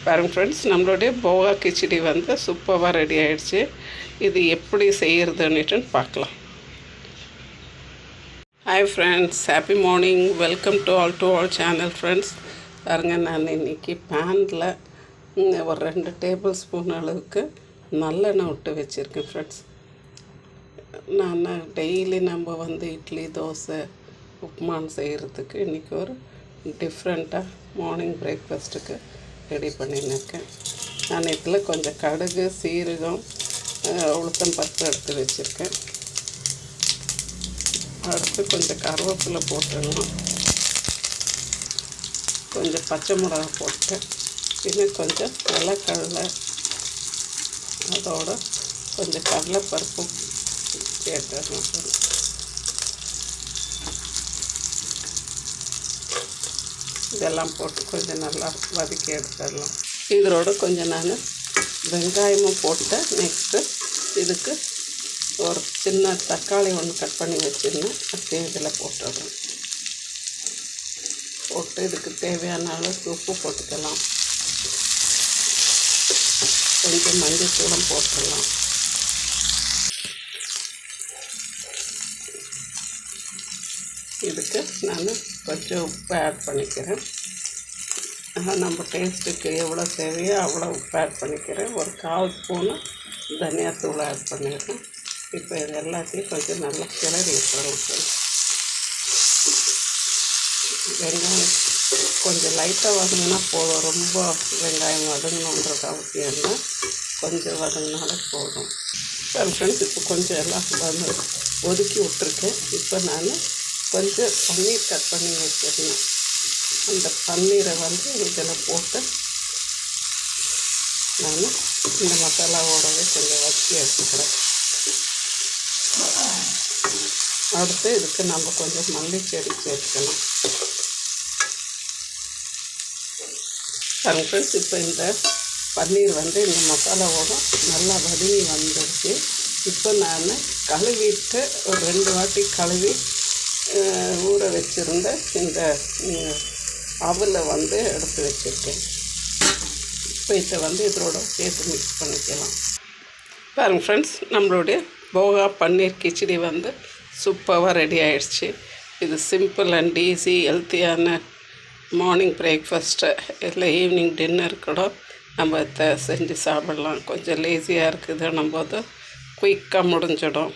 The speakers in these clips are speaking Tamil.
பாருங்கள் ஃப்ரெண்ட்ஸ், நம்மளுடைய போகா கிச்சடி வந்து சூப்பராக ரெடி ஆகிடுச்சு. இது எப்படி செய்கிறதுன்னுட்டு பார்க்கலாம். Hi friends, happy morning. Welcome to all channel friends. பாருங்கள், நான் இன்றைக்கி பேனில் ஒரு 2 டேபிள் ஸ்பூன் அளவுக்கு நல்லெண்ணெய் விட்டு வச்சுருக்கேன் ஃப்ரெண்ட்ஸ். நான் டெய்லி நம்ம வந்து இட்லி, தோசை, உப்புமான்னு செய்கிறதுக்கு இன்றைக்கி ஒரு டிஃப்ரெண்ட்டாக மார்னிங் பிரேக்ஃபாஸ்ட்டுக்கு ரெடி பண்ணியிருக்கேன். நான் இதில் கொஞ்சம் கடுகு, சீரகம், உளுத்தம் பருப்பு எடுத்து வச்சுருக்கேன். அடுத்து கொஞ்சம் கருவேப்பிலை போட்டுடலாம். கொஞ்சம் பச்சை மிளகா போட்டேன். இன்னும் கொஞ்சம் நிலக்கடலை, அதோட கொஞ்சம் கடலைப்பருப்பும் சேர்த்துடலாம். இதெல்லாம் போட்டு கொஞ்சம் நல்லா வதக்கி எடுத்துடலாம். இதோட கொஞ்சம் நான் வெங்காயமும் போட்டேன். நெக்ஸ்ட்டு இதுக்கு ஒரு சின்ன தக்காளி ஒன்று கட் பண்ணி வச்சுருந்தேன். அப்படியே இதில் போட்டுடுறேன். போட்டு இதுக்கு தேவையான அளவுக்கு உப்பு போட்டுக்கலாம். கொஞ்சம் மஞ்சள் தூளும் போட்டுடலாம். இதுக்கு நான் கொஞ்சம் உப்பு ஆட் பண்ணிக்கிறேன். நம்ம டேஸ்ட்டுக்கு எவ்வளோ தேவையோ அவ்வளோ உப்பு ஆட் பண்ணிக்கிறேன். ஒரு 1/4 ஸ்பூனு தனியாத்தூள் ஆட் பண்ணிடுறேன். இப்போ இது எல்லாத்தையும் கொஞ்சம் நல்லா கிளறி விட்டுறோம். வெங்காயம் கொஞ்சம் லைட்டாக வதங்கினா போதும். ரொம்ப வெங்காயம் வதங்கணுன்றது அவசியம் இல்லை. கொஞ்சம் வதங்கினாலும் போதும். சரி ஃப்ரெண்ட்ஸ், இப்போ கொஞ்சம் எல்லாம் ஒதுக்கி விட்டுருக்கேன். இப்போ நான் கொஞ்சம் பன்னீர் கட் பண்ணி வச்சிருந்தேன். அந்த பன்னீரை வந்து இதில் போட்டு நான் இந்த மசாலாவோடவே கொஞ்சம் வச்சு எடுத்துக்கிறேன். அடுத்து இதுக்கு நம்ம கொஞ்சம் மல்லிச்செடி சேர்த்துக்கணும். ஃப்ரெண்ட்ஸ், இப்போ இந்த பன்னீர் வந்து இந்த மசாலாவோட நல்லா வதங்கி வந்துடுச்சு. இப்போ நான் கழுவிட்டு ஒரு 2 வாட்டி கழுவி ஊற வச்சுருந்த இந்த அவலை வந்து எடுத்து வச்சுருக்கேன். இப்போ இதை வந்து இதோட சேர்த்து மிக்ஸ் பண்ணிக்கலாம். பாருங்கள் ஃப்ரெண்ட்ஸ், நம்மளுடைய போகா பன்னீர் கிச்சடி வந்து சூப்பராக ரெடி ஆகிடுச்சு. இது சிம்பிள் அண்ட் ஈஸி, ஹெல்த்தியான மார்னிங் பிரேக்ஃபாஸ்ட்டு இல்லை ஈவினிங் டின்னர் கூட நம்ம இதை செஞ்சு சாப்பிடலாம். கொஞ்சம் லேசியாக இருக்குதுன்னும் போது குயிக்காக முடிஞ்சிடும்.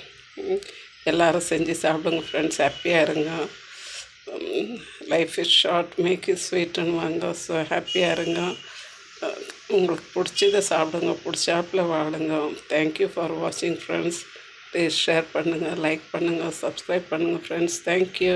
எல்லோரும் செஞ்சு சாப்பிடுங்க ஃப்ரெண்ட்ஸ். ஹாப்பியாக இருங்க. Life is short, make it ஸ்வீட்டுன்னு வாங்க. ஸோ ஹாப்பியாக இருங்க. உங்களுக்கு பிடிச்சதை சாப்பிடுங்க, பிடிச்சாப்பில் வாழுங்க. தேங்க்யூ ஃபார் வாட்சிங் ஃப்ரெண்ட்ஸ். ப்ளீஸ் ஷேர் பண்ணுங்கள், லைக் பண்ணுங்கள், சப்ஸ்கிரைப் பண்ணுங்கள் ஃப்ரெண்ட்ஸ். தேங்க்யூ.